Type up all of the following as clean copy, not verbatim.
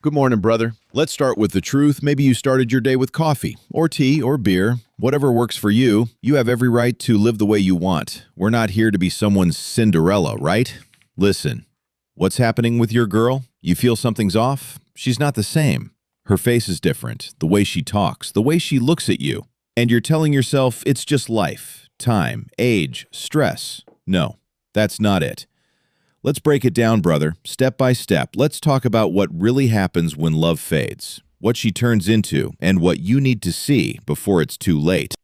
Good morning, brother. Let's start with the truth. Maybe you started your day with coffee, or tea, or beer. Whatever works for you, you have every right to live the way you want. We're not here to be someone's Cinderella, right? Listen, what's happening with your girl? You feel something's off? She's not the same. Her face is different, the way she talks, the way she looks at you. And you're telling yourself it's just life, time, age, stress. No, that's not it. Let's break it down, brother, step by step. Let's talk about what really happens when love fades, what she turns into, and what you need to see before it's too late.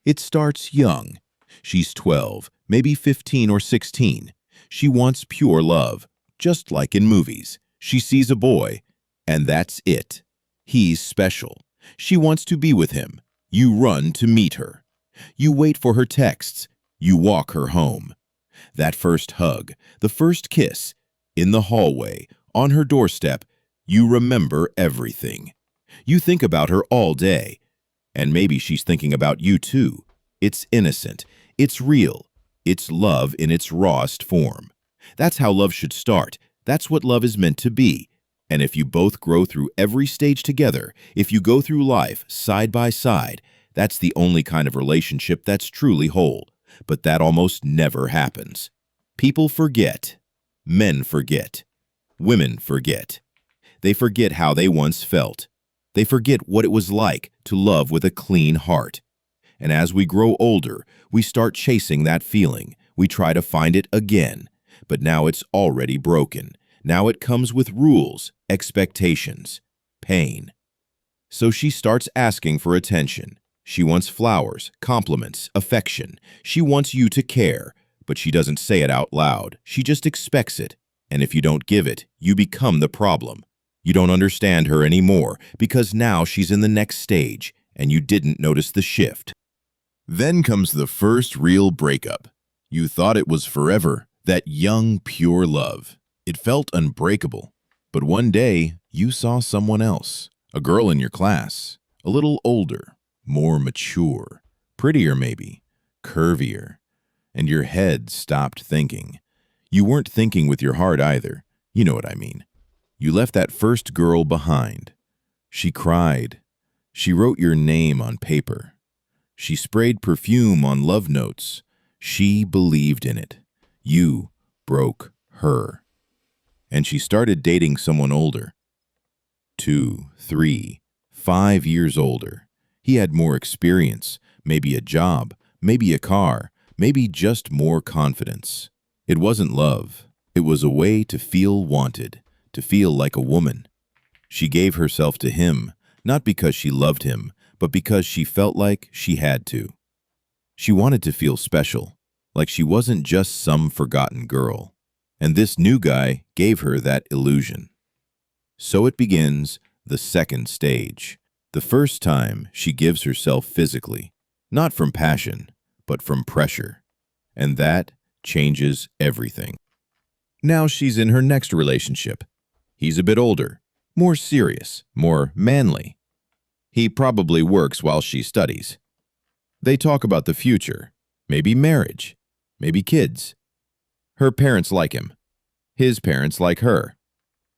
It starts young. She's 12, maybe 15 or 16. She wants pure love, just like in movies. She sees a boy, and that's it. He's special. She wants to be with him. You run to meet her. You wait for her texts. You walk her home. That first hug, the first kiss, in the hallway, on her doorstep, you remember everything. You think about her all day, and maybe she's thinking about you too. It's innocent, it's real, it's love in its rawest form. That's how love should start. That's what love is meant to be. And if you both grow through every stage together, if you go through life side by side, that's the only kind of relationship that's truly whole. But that almost never happens. People forget. Men forget. Women forget. They forget how they once felt. They forget what it was like to love with a clean heart. And as we grow older, we start chasing that feeling. We try to find it again. But now it's already broken. Now it comes with rules, expectations, pain. So she starts asking for attention. She wants flowers, compliments, affection. She wants you to care, but she doesn't say it out loud. She just expects it. And if you don't give it, you become the problem. You don't understand her anymore because now she's in the next stage and you didn't notice the shift. Then comes the first real breakup. You thought it was forever, that young, pure love. It felt unbreakable. But one day, you saw someone else, a girl in your class, a little older, more mature, prettier maybe, curvier, and your head stopped thinking. You weren't thinking with your heart either. You know what I mean. You left that first girl behind. She cried. She wrote your name on paper. She sprayed perfume on love notes. She believed in it. You broke her. And she started dating someone older. 2, 3, 5 years older. He had more experience, maybe a job, maybe a car, maybe just more confidence. It wasn't love. It was a way to feel wanted, to feel like a woman. She gave herself to him, not because she loved him, but because she felt like she had to. She wanted to feel special, like she wasn't just some forgotten girl. And this new guy gave her that illusion. So it begins the second stage. The first time she gives herself physically, not from passion, but from pressure. And that changes everything. Now she's in her next relationship. He's a bit older, more serious, more manly. He probably works while she studies. They talk about the future, maybe marriage, maybe kids. Her parents like him. His parents like her.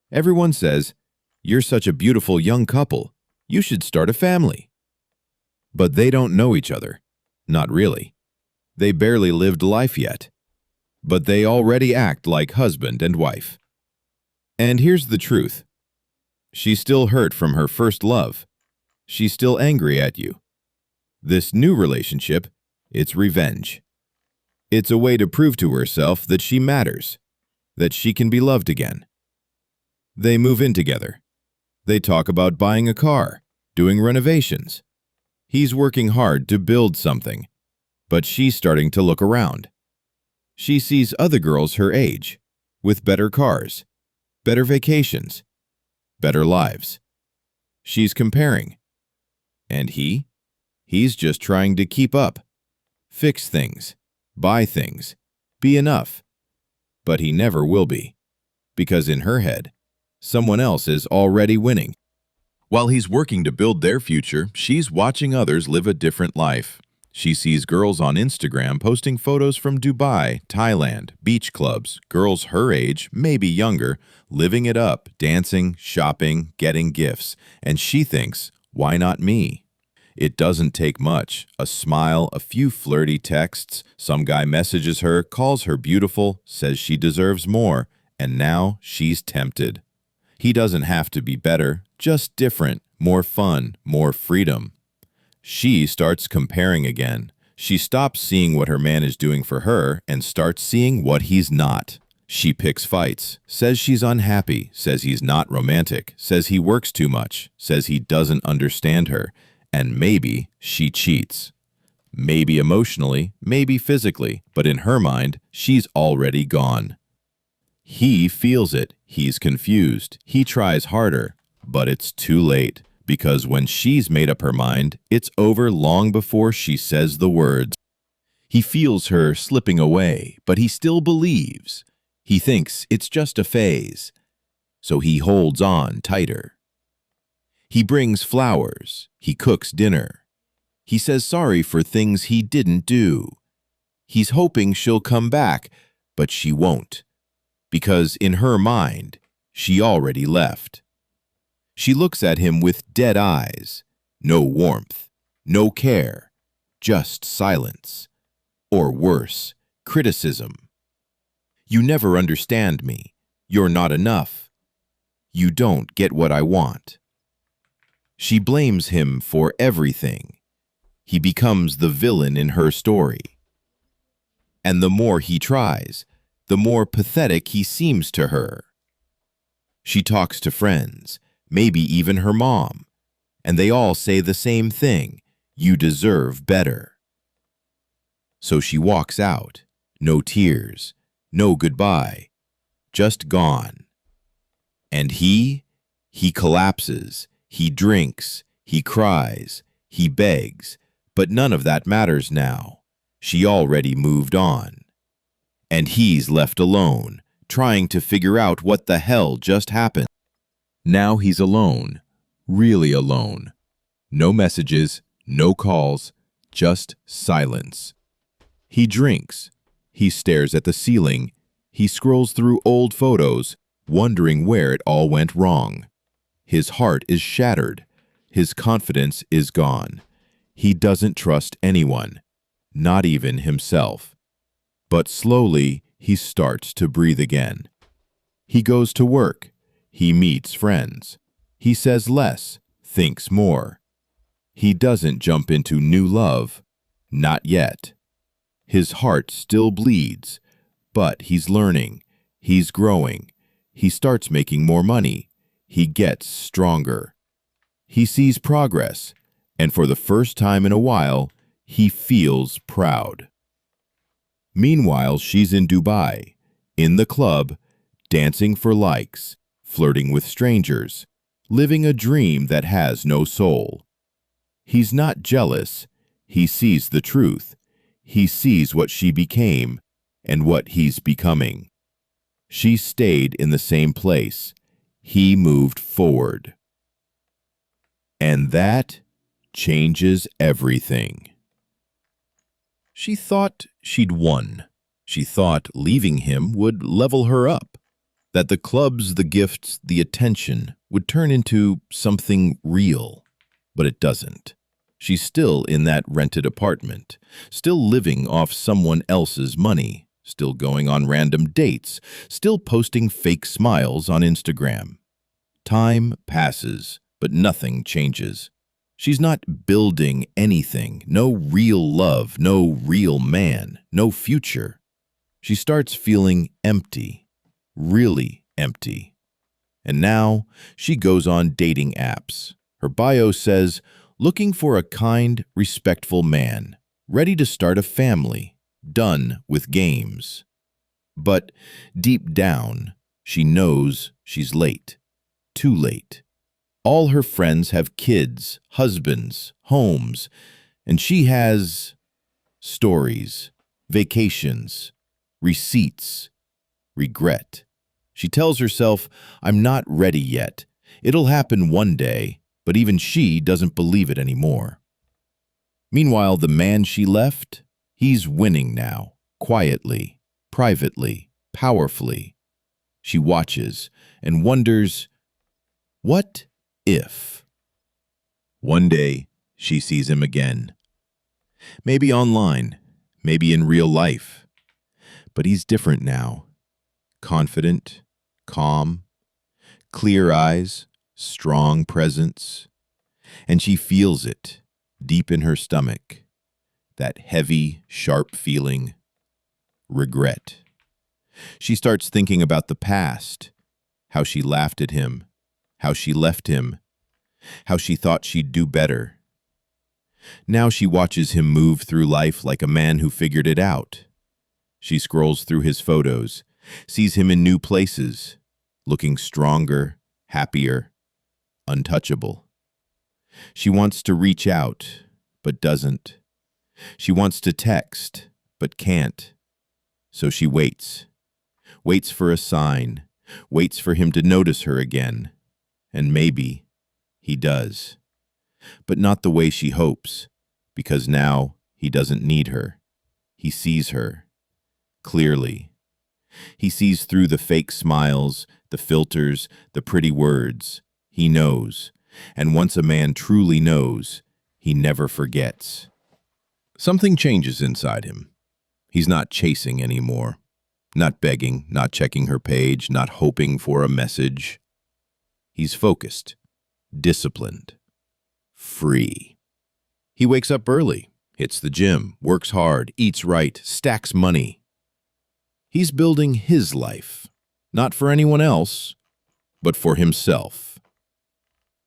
Everyone says, "You're such a beautiful young couple. You should start a family." But they don't know each other. Not really. They barely lived life yet. But they already act like husband and wife. And here's the truth. She's still hurt from her first love. She's still angry at you. This new relationship, it's revenge. It's a way to prove to herself that she matters, that she can be loved again. They move in together. They talk about buying a car, doing renovations. He's working hard to build something, but she's starting to look around. She sees other girls her age, with better cars, better vacations, better lives. She's comparing. And he's just trying to keep up, fix things, buy things, be enough. But he never will be, because in her head, someone else is already winning. While he's working to build their future, she's watching others live a different life. She sees girls on Instagram posting photos from Dubai, Thailand, beach clubs, girls her age, maybe younger, living it up, dancing, shopping, getting gifts. And she thinks, why not me? It doesn't take much. A smile, a few flirty texts, some guy messages her, calls her beautiful, says she deserves more, and now she's tempted. He doesn't have to be better, just different, more fun, more freedom. She starts comparing again. She stops seeing what her man is doing for her and starts seeing what he's not. She picks fights, says she's unhappy, says he's not romantic, says he works too much, says he doesn't understand her, and maybe she cheats. Maybe emotionally, maybe physically, but in her mind, she's already gone. He feels it. He's confused. He tries harder, but it's too late. Because when she's made up her mind, it's over long before she says the words. He feels her slipping away, but he still believes. He thinks it's just a phase, so he holds on tighter. He brings flowers. He cooks dinner. He says sorry for things he didn't do. He's hoping she'll come back, but she won't, because in her mind, she already left. She looks at him with dead eyes, no warmth, no care, just silence. Or worse, criticism. You never understand me. You're not enough. You don't get what I want. She blames him for everything. He becomes the villain in her story. And the more he tries, the more pathetic he seems to her. She talks to friends, maybe even her mom, and they all say the same thing: you deserve better. So she walks out, no tears, no goodbye, just gone. And he collapses, he drinks, he cries, he begs, but none of that matters now. She already moved on. And he's left alone, trying to figure out what the hell just happened. Now he's alone, really alone. No messages, no calls, just silence. He drinks. He stares at the ceiling. He scrolls through old photos, wondering where it all went wrong. His heart is shattered. His confidence is gone. He doesn't trust anyone, not even himself. But slowly, he starts to breathe again. He goes to work. He meets friends. He says less, thinks more. He doesn't jump into new love. Not yet. His heart still bleeds, but he's learning. He's growing. He starts making more money. He gets stronger. He sees progress, and for the first time in a while, he feels proud. Meanwhile, she's in Dubai, in the club, dancing for likes, flirting with strangers, living a dream that has no soul. He's not jealous. He sees the truth. He sees what she became and what he's becoming. She stayed in the same place. He moved forward. And that changes everything. She thought she'd won. She thought leaving him would level her up, that the clubs, the gifts, the attention would turn into something real. But it doesn't. She's still in that rented apartment, still living off someone else's money, still going on random dates, still posting fake smiles on Instagram. Time passes, but nothing changes. She's not building anything, no real love, no real man, no future. She starts feeling empty, really empty. And now she goes on dating apps. Her bio says, looking for a kind, respectful man, ready to start a family, done with games. But deep down, she knows she's late, too late. All her friends have kids, husbands, homes, and she has stories, vacations, receipts, regret. She tells herself, I'm not ready yet. It'll happen one day, but even she doesn't believe it anymore. Meanwhile, the man she left, he's winning now, quietly, privately, powerfully. She watches and wonders, what if? One day, she sees him again. Maybe online, maybe in real life. But he's different now. Confident, calm, clear eyes, strong presence. And she feels it, deep in her stomach. That heavy, sharp feeling. Regret. She starts thinking about the past, how she laughed at him, how she left him, how she thought she'd do better. Now she watches him move through life like a man who figured it out. She scrolls through his photos, sees him in new places, looking stronger, happier, untouchable. She wants to reach out, but doesn't. She wants to text, but can't. So she waits for a sign, waits for him to notice her again. And maybe he does. But not the way she hopes, because now he doesn't need her. He sees her clearly. He sees through the fake smiles, the filters, the pretty words. He knows. And once a man truly knows, he never forgets. Something changes inside him. He's not chasing anymore. Not begging, not checking her page, not hoping for a message. He's focused, disciplined, free. He wakes up early, hits the gym, works hard, eats right, stacks money. He's building his life, not for anyone else, but for himself.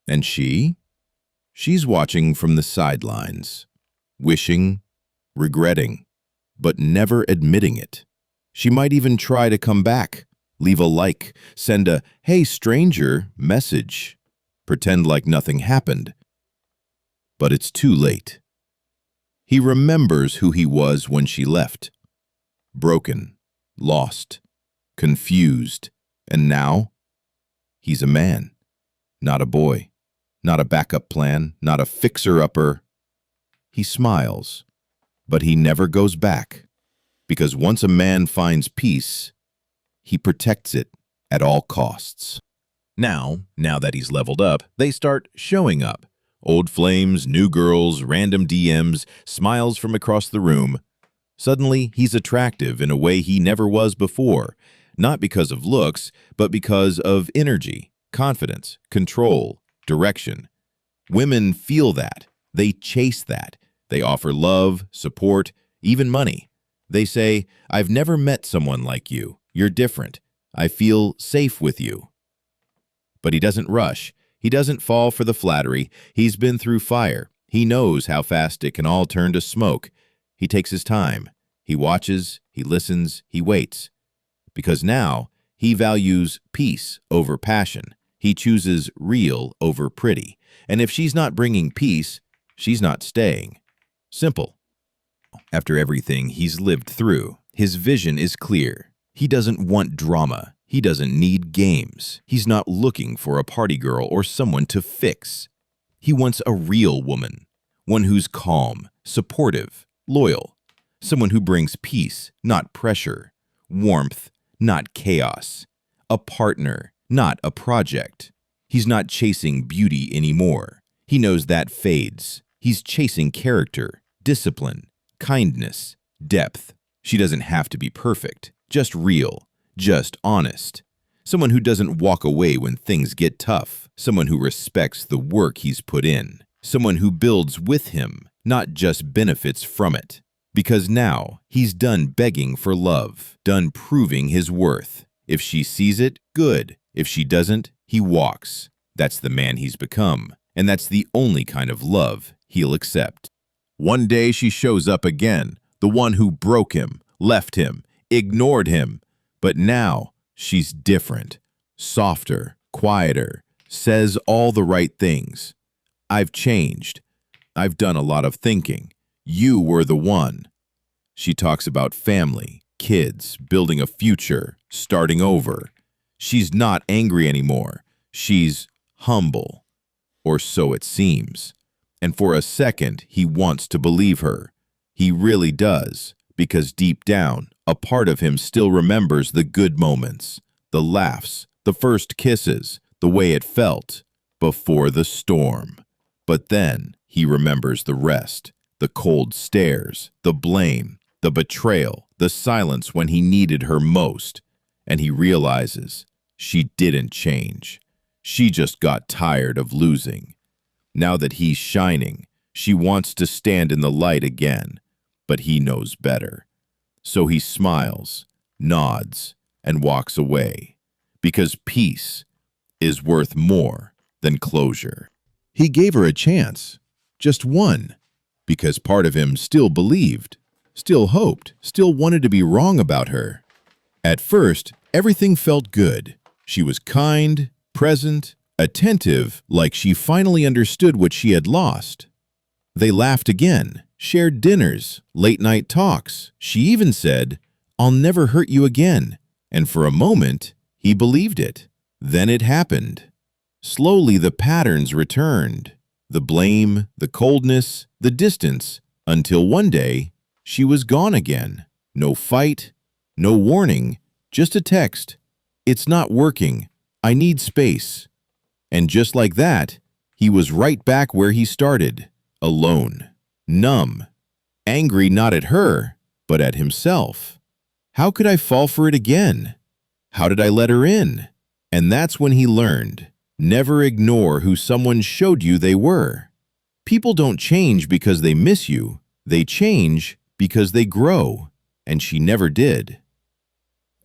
And she's watching from the sidelines, wishing, regretting, but never admitting it. She might even try to come back, leave a like, send a "Hey stranger" message, pretend like nothing happened. But it's too late. He remembers who he was when she left. Broken, lost, confused, and now he's a man, not a boy, not a backup plan, not a fixer-upper. He smiles, but he never goes back, because once a man finds peace, he protects it at all costs. Now that he's leveled up, they start showing up. Old flames, new girls, random DMs, smiles from across the room. Suddenly, he's attractive in a way he never was before, not because of looks, but because of energy, confidence, control, direction. Women feel that. They chase that. They offer love, support, even money. They say, "I've never met someone like you. You're different. I feel safe with you." But he doesn't rush. He doesn't fall for the flattery. He's been through fire. He knows how fast it can all turn to smoke. He takes his time. He watches, he listens, he waits. Because now he values peace over passion. He chooses real over pretty. And if she's not bringing peace, she's not staying. Simple. After everything he's lived through, his vision is clear. He doesn't want drama. He doesn't need games. He's not looking for a party girl or someone to fix. He wants a real woman, one who's calm, supportive, loyal, someone who brings peace, not pressure, warmth, not chaos, a partner, not a project. He's not chasing beauty anymore. He knows that fades. He's chasing character, discipline, kindness, depth. She doesn't have to be perfect, just real, just honest. Someone who doesn't walk away when things get tough. Someone who respects the work he's put in. Someone who builds with him, not just benefits from it. Because now he's done begging for love, done proving his worth. If she sees it, good. If she doesn't, he walks. That's the man he's become, and that's the only kind of love he'll accept. One day she shows up again, the one who broke him, left him, ignored him. But now she's different, softer, quieter, says all the right things. "I've changed. I've done a lot of thinking. You were the one." She talks about family, kids, building a future, starting over. She's not angry anymore. She's humble. Or so it seems. And for a second, he wants to believe her. He really does, because deep down, a part of him still remembers the good moments, the laughs, the first kisses, the way it felt before the storm. But then he remembers the rest, the cold stares, the blame, the betrayal, the silence when he needed her most. And he realizes she didn't change. She just got tired of losing. Now that he's shining, she wants to stand in the light again, but he knows better. So he smiles, nods, and walks away, because peace is worth more than closure. He gave her a chance, just one, because part of him still believed, still hoped, still wanted to be wrong about her. At first, everything felt good. She was kind, present, attentive, like she finally understood what she had lost. They laughed again, shared dinners, late-night talks. She even said, "I'll never hurt you again." And for a moment, he believed it. Then it happened. Slowly the patterns returned. The blame, the coldness, the distance, until one day, she was gone again. No fight, no warning, just a text. "It's not working. I need space." And just like that, he was right back where he started, alone, numb, angry not at her, but at himself. How could I fall for it again? How did I let her in? And that's when he learned, never ignore who someone showed you they were. People don't change because they miss you. They change because they grow, and she never did.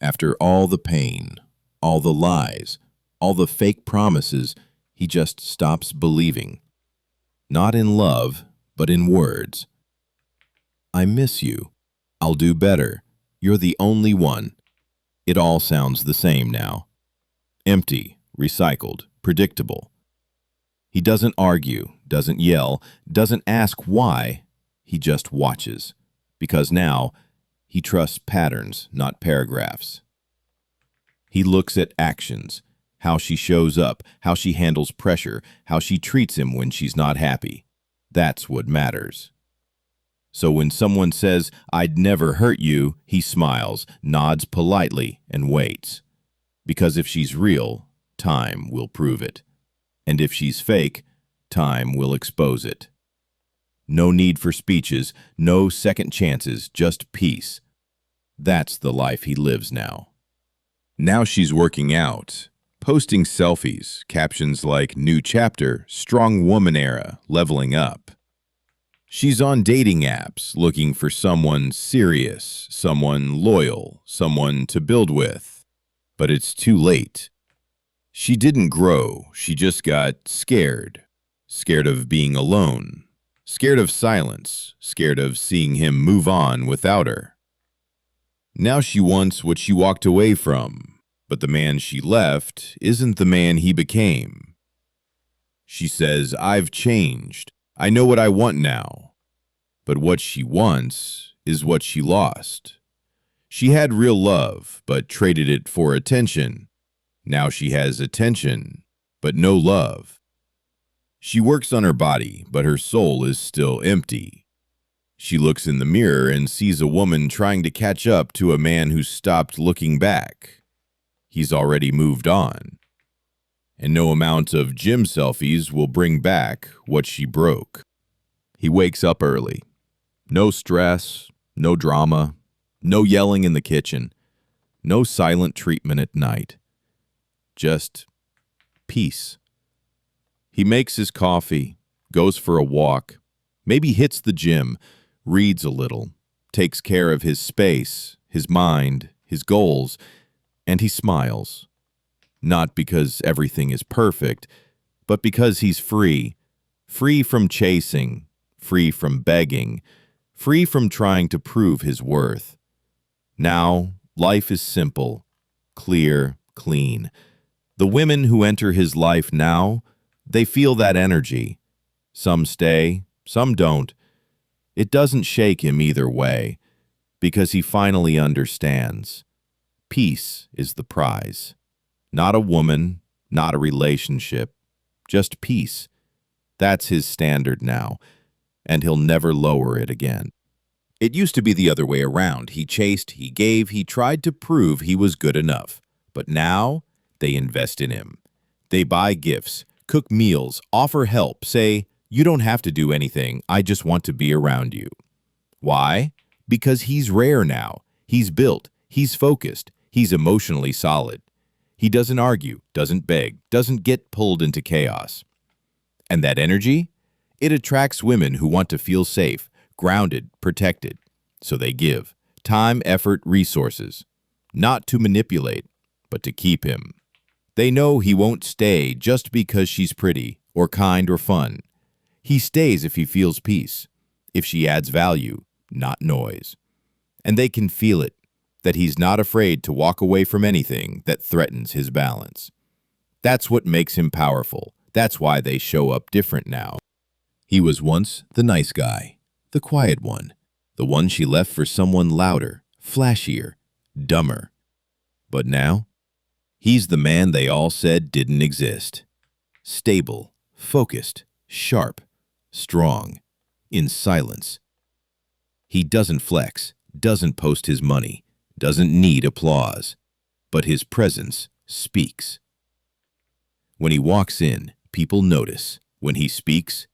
After all the pain, all the lies, all the fake promises, he just stops believing. Not in love, but in words. "I miss you. I'll do better. You're the only one." It all sounds the same now. Empty, recycled, predictable. He doesn't argue, doesn't yell, doesn't ask why. He just watches. Because now, he trusts patterns, not paragraphs. He looks at actions, how she shows up, how she handles pressure, how she treats him when she's not happy. That's what matters. So when someone says, "I'd never hurt you," he smiles, nods politely, and waits. Because if she's real, time will prove it. And if she's fake, time will expose it. No need for speeches, no second chances, just peace. That's the life he lives now. Now she's working out, posting selfies, captions like "New chapter, strong woman era, leveling up." She's on dating apps, looking for someone serious, someone loyal, someone to build with. But it's too late. She didn't grow, she just got scared. Scared of being alone. Scared of silence, scared of seeing him move on without her. Now she wants what she walked away from, but the man she left isn't the man he became. She says, "I've changed. I know what I want now." But what she wants is what she lost. She had real love, but traded it for attention. Now she has attention, but no love. She works on her body, but her soul is still empty. She looks in the mirror and sees a woman trying to catch up to a man who stopped looking back. He's already moved on. And no amount of gym selfies will bring back what she broke. He wakes up early. No stress, no drama, no yelling in the kitchen, no silent treatment at night. Just peace. He makes his coffee, goes for a walk, maybe hits the gym, reads a little, takes care of his space, his mind, his goals, and he smiles. Not because everything is perfect, but because he's free. Free from chasing, free from begging, free from trying to prove his worth. Now, life is simple, clear, clean. The women who enter his life now, they feel that energy. Some stay, some don't. It doesn't shake him either way, because he finally understands. Peace is the prize. Not a woman, not a relationship, just peace. That's his standard now, and he'll never lower it again. It used to be the other way around. He chased, he gave, he tried to prove he was good enough. But now, they invest in him. They buy gifts, cook meals, offer help, say, "You don't have to do anything, I just want to be around you." Why? Because he's rare now. He's built, he's focused, he's emotionally solid. He doesn't argue, doesn't beg, doesn't get pulled into chaos. And that energy? It attracts women who want to feel safe, grounded, protected. So they give time, effort, resources, not to manipulate, but to keep him. They know he won't stay just because she's pretty or kind or fun. He stays if he feels peace, if she adds value, not noise. And they can feel it, that he's not afraid to walk away from anything that threatens his balance. That's what makes him powerful. That's why they show up different now. He was once the nice guy, the quiet one, the one she left for someone louder, flashier, dumber. But now, he's the man they all said didn't exist. Stable, focused, sharp, strong, in silence. He doesn't flex, doesn't post his money, doesn't need applause, but his presence speaks. When he walks in, people notice. When he speaks,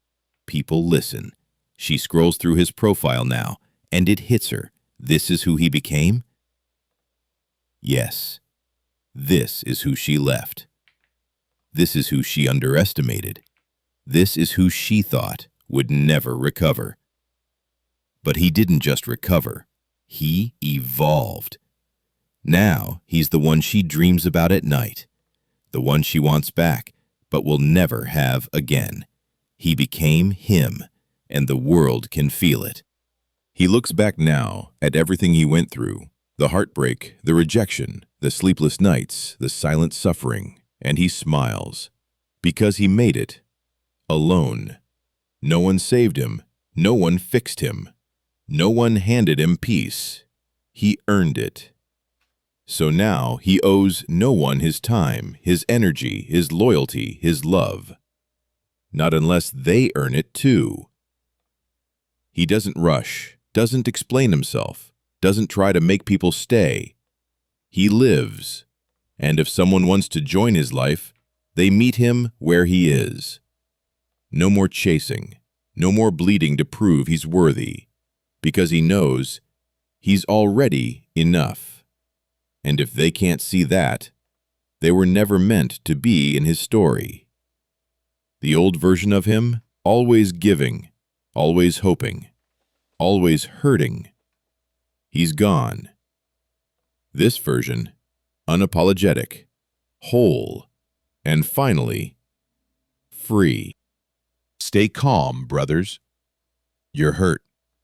people listen. She scrolls through his profile now, and it hits her. This is who he became? Yes. This is who she left. This is who she underestimated. This is who she thought would never recover. But he didn't just recover. He evolved. Now he's the one she dreams about at night, the one she wants back, but will never have again. He became him, and the world can feel it. He looks back now at everything he went through, the heartbreak, the rejection, the sleepless nights, the silent suffering, and he smiles, because he made it alone. No one saved him, no one fixed him, no one handed him peace. He earned it. So now he owes no one his time, his energy, his loyalty, his love. Not unless they earn it too. He doesn't rush, doesn't explain himself, doesn't try to make people stay. He lives, and if someone wants to join his life, they meet him where he is. No more chasing, no more bleeding to prove he's worthy, because he knows he's already enough. And if they can't see that, they were never meant to be in his story. The old version of him, always giving, always hoping, always hurting. He's gone. This version, unapologetic, whole, and finally, free. Stay calm, brothers. You're hurt.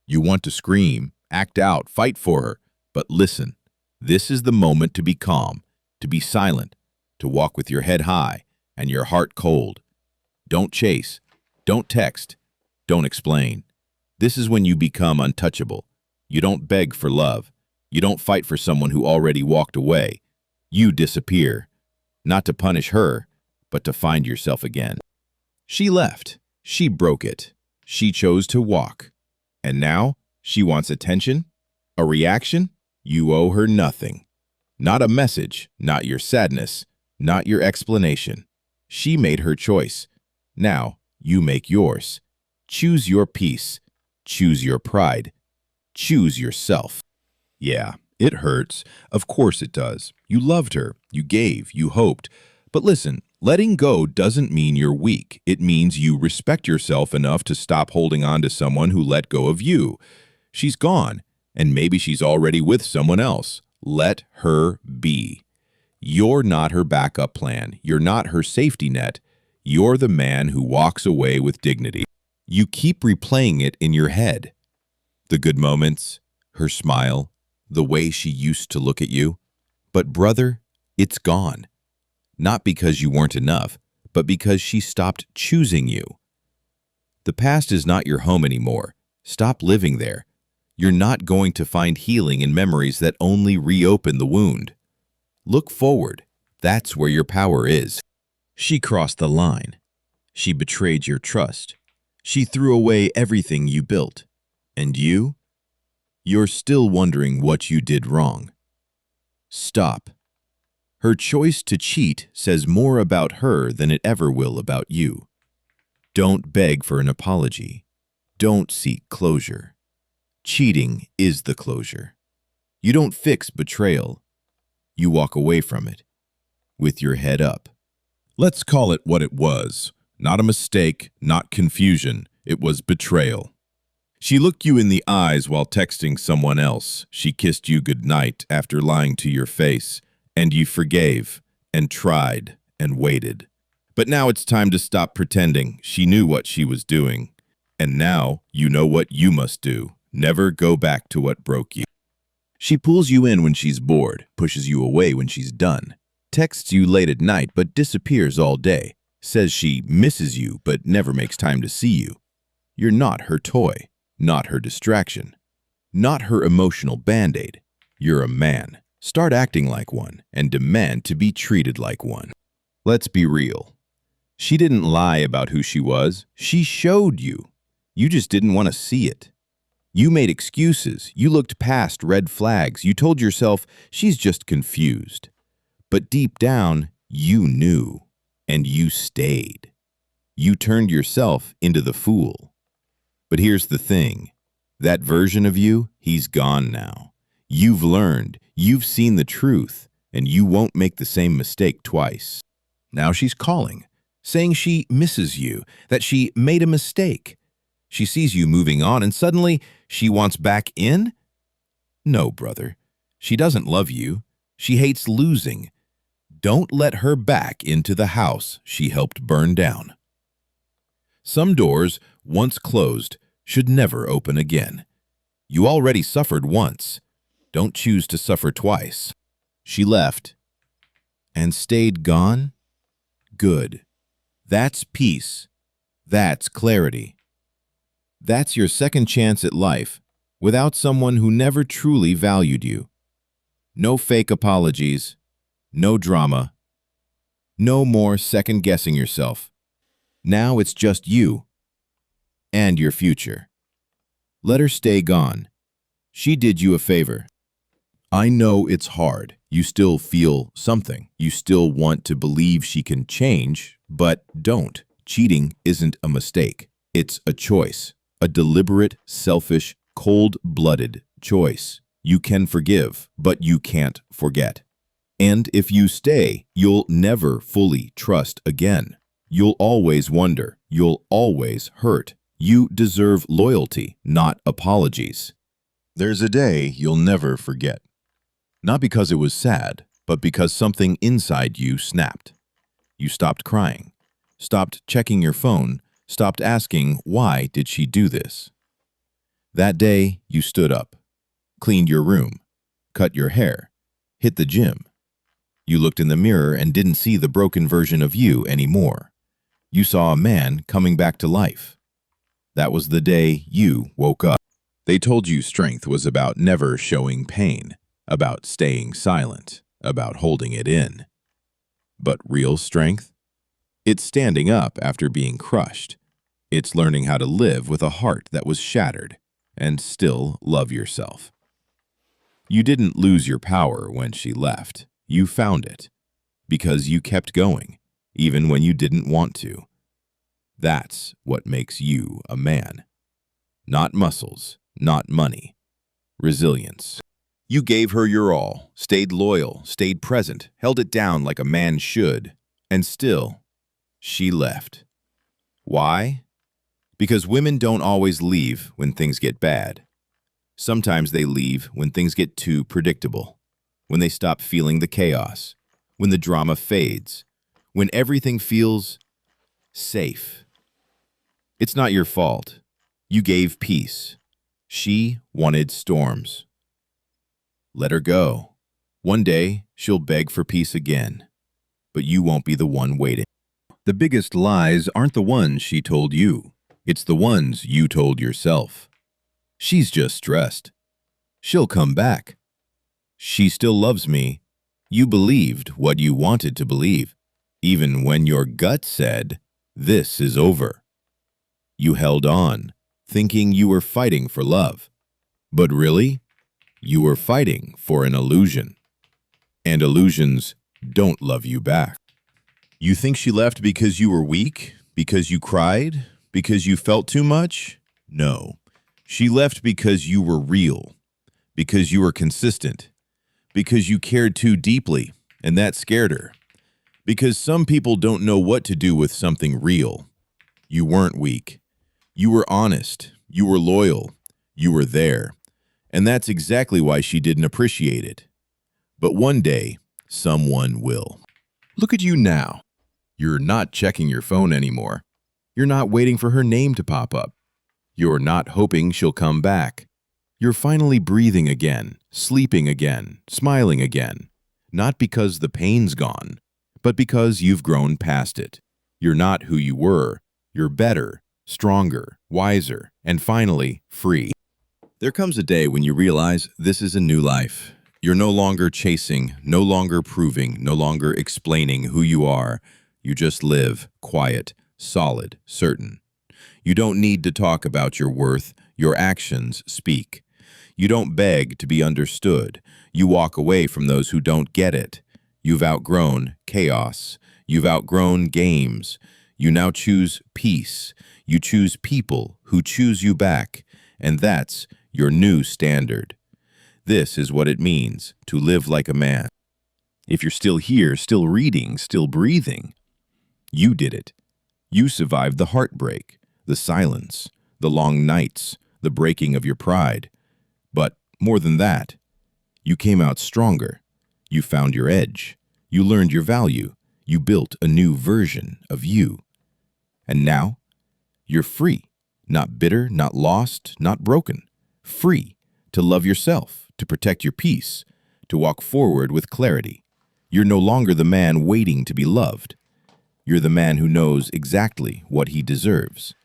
You want to scream, act out, fight for her. But listen, this is the moment to be calm, to be silent, to walk with your head high and your heart cold. Don't chase. Don't text. Don't explain. This is when you become untouchable. You don't beg for love. You don't fight for someone who already walked away. You disappear, not to punish her, but to find yourself again. She left. She broke it. She chose to walk. And now she wants attention, a reaction. You owe her nothing. Not a message, not your sadness, not your explanation. She made her choice. Now you make yours. Choose your peace. Choose your pride. Choose yourself. Yeah, it hurts. Of course it does. You loved her. You gave. You hoped. But listen, letting go doesn't mean you're weak. It means you respect yourself enough to stop holding on to someone who let go of you. She's gone, and maybe she's already with someone else. Let her be. You're not her backup plan. You're not her safety net. You're the man who walks away with dignity. You keep replaying it in your head. The good moments, her smile, the way she used to look at you. But brother, it's gone. Not because you weren't enough, but because she stopped choosing you. The past is not your home anymore. Stop living there. You're not going to find healing in memories that only reopen the wound. Look forward. That's where your power is. She crossed the line. She betrayed your trust. She threw away everything you built. And you? You're still wondering what you did wrong. Stop. Her choice to cheat says more about her than it ever will about you. Don't beg for an apology. Don't seek closure. Cheating is the closure. You don't fix betrayal. You walk away from it, with your head up. Let's call it what it was. Not a mistake, not confusion. It was betrayal. She looked you in the eyes while texting someone else. She kissed you goodnight after lying to your face, and you forgave, and tried, and waited. But now it's time to stop pretending. She knew what she was doing. And now you know what you must do. Never go back to what broke you. She pulls you in when she's bored, pushes you away when she's done, texts you late at night but disappears all day, says she misses you but never makes time to see you. You're not her toy, not her distraction, not her emotional band-aid. You're a man. Start acting like one and demand to be treated like one. Let's be real. She didn't lie about who she was. She showed you. You just didn't want to see it. You made excuses. You looked past red flags. You told yourself she's just confused. But deep down, you knew, and you stayed. You turned yourself into the fool. But here's the thing. That version of you, he's gone now. You've learned, you've seen the truth, and you won't make the same mistake twice. Now she's calling, saying she misses you, that she made a mistake. She sees you moving on, and suddenly she wants back in? No, brother. She doesn't love you. She hates losing. Don't let her back into the house she helped burn down. Some doors, once closed, should never open again. You already suffered once. Don't choose to suffer twice. She left and stayed gone? Good. That's peace. That's clarity. That's your second chance at life without someone who never truly valued you. No fake apologies. No drama. No more second-guessing yourself. Now it's just you and your future. Let her stay gone. She did you a favor. I know it's hard. You still feel something. You still want to believe she can change, but don't. Cheating isn't a mistake. It's a choice. A deliberate, selfish, cold-blooded choice. You can forgive, but you can't forget. And if you stay, you'll never fully trust again. You'll always wonder. You'll always hurt. You deserve loyalty, not apologies. There's a day you'll never forget. Not because it was sad, but because something inside you snapped. You stopped crying, stopped checking your phone, stopped asking, why did she do this? That day, you stood up, cleaned your room, cut your hair, hit the gym. You looked in the mirror and didn't see the broken version of you anymore. You saw a man coming back to life. That was the day you woke up. They told you strength was about never showing pain, about staying silent, about holding it in. But real strength? It's standing up after being crushed. It's learning how to live with a heart that was shattered and still love yourself. You didn't lose your power when she left. You found it because you kept going, even when you didn't want to. That's what makes you a man. Not muscles, not money. Resilience. You gave her your all, stayed loyal, stayed present, held it down like a man should, and still, she left. Why? Because women don't always leave when things get bad. Sometimes they leave when things get too predictable, when they stop feeling the chaos, when the drama fades, when everything feels safe. It's not your fault. You gave peace. She wanted storms. Let her go. One day, she'll beg for peace again, but you won't be the one waiting. The biggest lies aren't the ones she told you. It's the ones you told yourself. She's just stressed. She'll come back. She still loves me. You believed what you wanted to believe, even when your gut said, This is over. You held on, thinking you were fighting for love. But really, you were fighting for an illusion. And illusions don't love you back. You think she left because you were weak? Because you cried? Because you felt too much? No. She left because you were real. Because you were consistent. Because you cared too deeply, and that scared her. Because some people don't know what to do with something real. You weren't weak. You were honest. You were loyal. You were there. And that's exactly why she didn't appreciate it. But one day, someone will. Look at you now. You're not checking your phone anymore. You're not waiting for her name to pop up. You're not hoping she'll come back. You're finally breathing again, sleeping again, smiling again. Not because the pain's gone, but because you've grown past it. You're not who you were. You're better, stronger, wiser, and finally, free. There comes a day when you realize this is a new life. You're no longer chasing, no longer proving, no longer explaining who you are. You just live, quiet, solid, certain. You don't need to talk about your worth. Your actions speak. You don't beg to be understood. You walk away from those who don't get it. You've outgrown chaos. You've outgrown games. You now choose peace. You choose people who choose you back. And that's your new standard. This is what it means to live like a man. If you're still here, still reading, still breathing, you did it. You survived the heartbreak, the silence, the long nights, the breaking of your pride. But more than that, you came out stronger. You found your edge. You learned your value. You built a new version of you. And now, you're free. Not bitter, not lost, not broken. Free to love yourself, to protect your peace, to walk forward with clarity. You're no longer the man waiting to be loved. You're the man who knows exactly what he deserves.